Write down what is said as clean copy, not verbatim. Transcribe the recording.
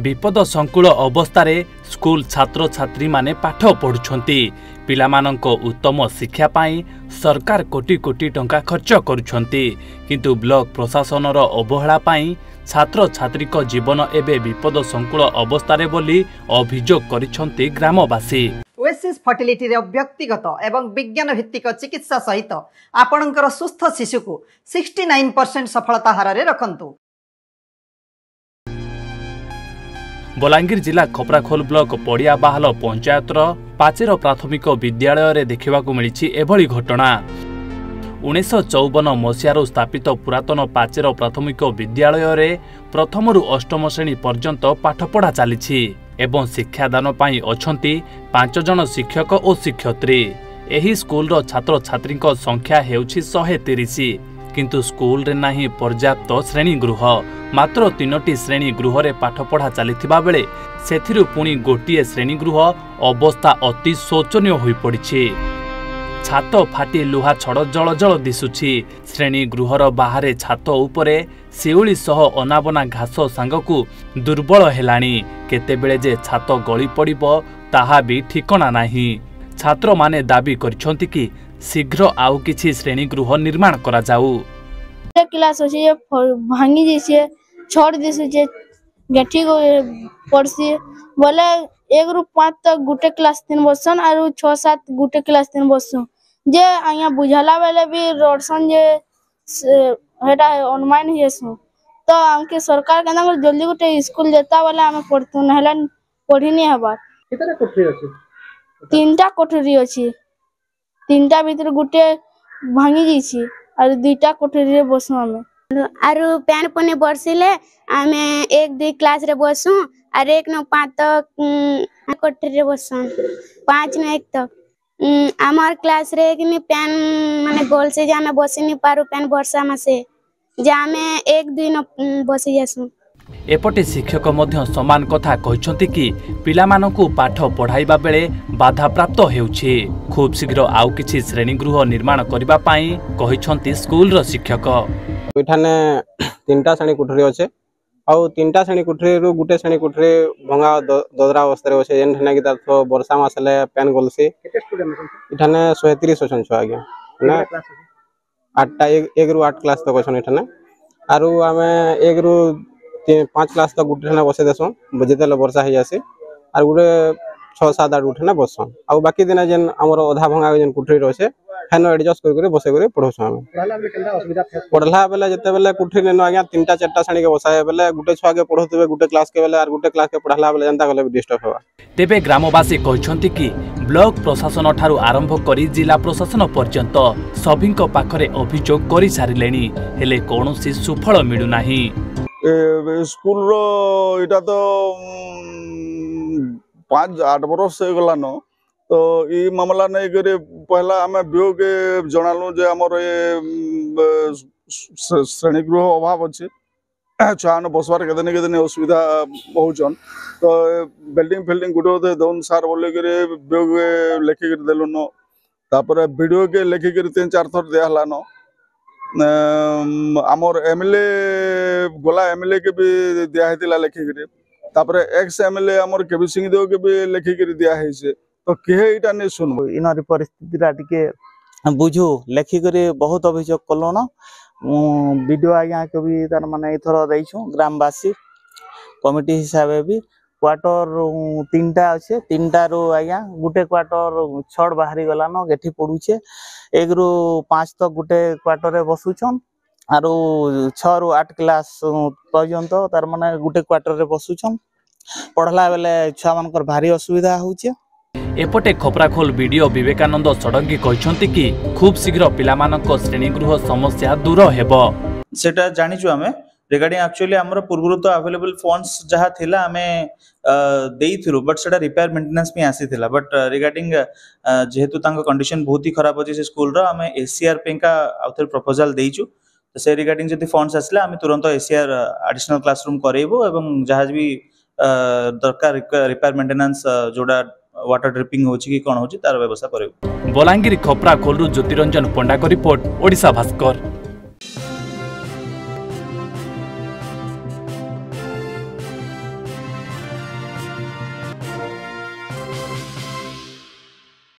विपद संकुल अवस्था स्कूल छात्र छात्री माने पाठ पढ़ुछंती। पिलामानंक उत्तम शिक्षा पाई सरकार कोटी कोटी टंका खर्च करुछंती, किंतु ब्लॉक प्रशासनर अवहेला पाई छात्र छात्री को जीवन एबे विपद संकुल अवस्था बोली अभियोग करिछंती ग्रामवासी। ओएसिस फर्टिलिटी रे व्यक्तिगत एवं विज्ञान भित्तिक चिकित्सा सहित आपणकर सुस्थ शिशु को 69% सफलता हार रे रखंतु। बलांगीर जिला खपराखोल ब्लॉक पड़िया बाहाल पंचायतर पाचेर प्राथमिक विद्यालय रे देखिबाकू मिलिछि एभली घटना। 1954 मसीहारू स्थापित पुरातन पाचेर प्राथमिक विद्यालय रे प्रथम रु अष्टम श्रेणी पर्यंत पाठपढ़ा चली एवं शिक्षादान पाई अछंती 5 जन शिक्षक और शिक्षयित्री। एही स्कूल रो छात्र छात्री संख्या हेउछि 130, किंतु स्कूल रे नाही पर्याप्त श्रेणी गृह। मात्र 3टी श्रेणी गृह रे पाठपढ़ा चलिथिबा बेले सेथिरु पुणी गोटिए श्रेणी गृह अवस्था अति शोचनीय होई पड़िछि। छात फाटी लुहा छड़ जल जल दिसुछि। श्रेणी गृहर बाहरे छात उपरे शिउली सह अनाबना घास सांगकू दुर्बल हेलाणी। केतेबेले जे छात गली पड़िबो ताहा भी ठिकना नाही। छात्र माने दाबी करछंती कि शीघ्र आउ किछि श्रेणी गृह निर्माण करा जाऊ। क्लास अछि भांगी जैसे छोड़ दिसुचे गठी को पड़सी बोले 1 रु 5 तक गुटे क्लास 3 बसन और 6-7 गुटे क्लास 3 बसु जे आया बुझाला बेले भी रोडसन जे हेटा ऑनलाइन हेसु तो हमके सरकार केना जल्दी गुटे स्कूल देता बोले हम पढ़तु नहला पढ़ी नहीं हबा। केतरा कोठरी अछि? 3टा कोठरी अछि। 3टा भीतर गुटे भांगी जैछि और 2टा कोठरी रे बसु हमें आरु पैन पुनी बरसिले आमे 1-2 क्लास रे बसु और 1-5 तक कोठरी रे बसु 5-1 तक आमार क्लास रे कि पैन माने गोल से जे आमे बसि नि पारु पैन वर्षा मासे जे आमे 1-2 न बसि जासु। एपटे शिक्षक मध्य समान कथा कहछंती कि पिलामानकू पाठ पढ़ाइबा बेले बाधा प्राप्त हेउछि। खूब शीघ्र आउ किछि श्रेणी गृह निर्माण करिबा पाई कहछंती स्कूल रो शिक्षक। एठाने 3टा श्रेणी कोठरी अछि आउ 3टा श्रेणी कोठरी रु गुटे श्रेणी कोठरी भंगा ददरा अवस्था रे अछि जेनठाने कि तार वर्षा मासले पेन गलसी। केते स्टूडेंट अछि? एठाने 130 अछन छ आगे ना 8टा 1 रु 8 क्लास तक अछन एठाने आरु हमें 1 रु 5 क्लास तक गुटे ठाने बसे देसो जेतेले वर्षा हे जासी आर गुटे 6-7-8 उठने बससन आ बाकी दिन जेन हमर आधा भंगा जेन कुठरी रहसे फेन एडजस्ट कर बसे करे पढोस। हम पढ़ला बेले जते बेले कुठरी न आज्ञा 3टा-4टा श्रेणी के बसाए बेले गुटे छुआ के पढोतबे गुटे क्लास के बेले आर गुटे क्लास के पढ़ला बेले जनता गले डिस्टर्ब होबा। तेबे ग्रामवासी कहछंती कि ब्लॉक प्रशासन ठारू आरंभ करी जिला प्रशासन पर्यंत सभिंक पाखरे अभियोग करि सारिलेनी हेले कोनोसी सुफल मिलु नाही। स्कूल रो इटा तो 5-8 बरस हो गलान तो ये मामला नहीं करे पहला आम वियोग जनालु जे हमर श्रेणी गृह अभाव अच्छे छुआ बसवार केदे असुविधा होचन तो बिल्डिंग फिल्डिंग गुटे दौन सार बोल वियोग लेखिक देलुन तापर वीडियो के लेखिक 3-4 थर दिहलान। आमर एमएलए गोला एमएलए के भी दिया हेतिला लेखिक तापर एक्स एमएलए आमर केबी सिंह देव के भी लेखिक दिया हेसे तो केहे इटा नै सुनबो इनरी परिस्थिति रा टिके बुझू लेखिक बहुत अभियोग कलो न वीडियो आज्ञा के भी तार माने इथर दैछु ग्रामवासी कमिटी हिसाब भी क्वार्टर 3टा अच्छे 3टा रो आज्ञा गुटे क्वार्टर छड़ बाहरी गला न गेठी पडुछे 1 रु 5 तक गुटे क्वार्टर रे बसुछन आरो 6 रु 8 क्लास पर्यंत तार माने गुटे क्वार्टर रे बसुछन पढ़ला बेले छुआ मानकर भारी असुविधा होउछे। एपटे खपराखोल वीडियो विवेकानंद सडंगी कहछंती कि खूब शीघ्र पिलामानक श्रेणी गृह समस्या दूर हेबो। सेटा जानिछु हमें रिगार्डिंग एक्चुअली हमर पूर्व तो अवेलेबल फंड्स जहा थिला हमें देइथिलु बट सेटा रिपेयर मेंटेनेंस में आसी थिला बट रिगार्डिंग जेहेतु तांको कंडीशन बहुत ही खराब अछि से स्कूल रो हमें एसीआर पे का आउथर प्रपोजल देइछु तो से रिगार्डिंग जति फंड्स आसला हमें तुरंत एसीआर एडिशनल क्लासरूम करेबो एवं जहाज भी दरकार रिपेयर मेंटेनेंस जोडा वाटर ड्रिपिंग होची कि कोन होची तार व्यवस्था करेबो। बलांगीर खपराखोल रु ज्योतिरंजन पंडा को रिपोर्ट ओडिशा भास्कर।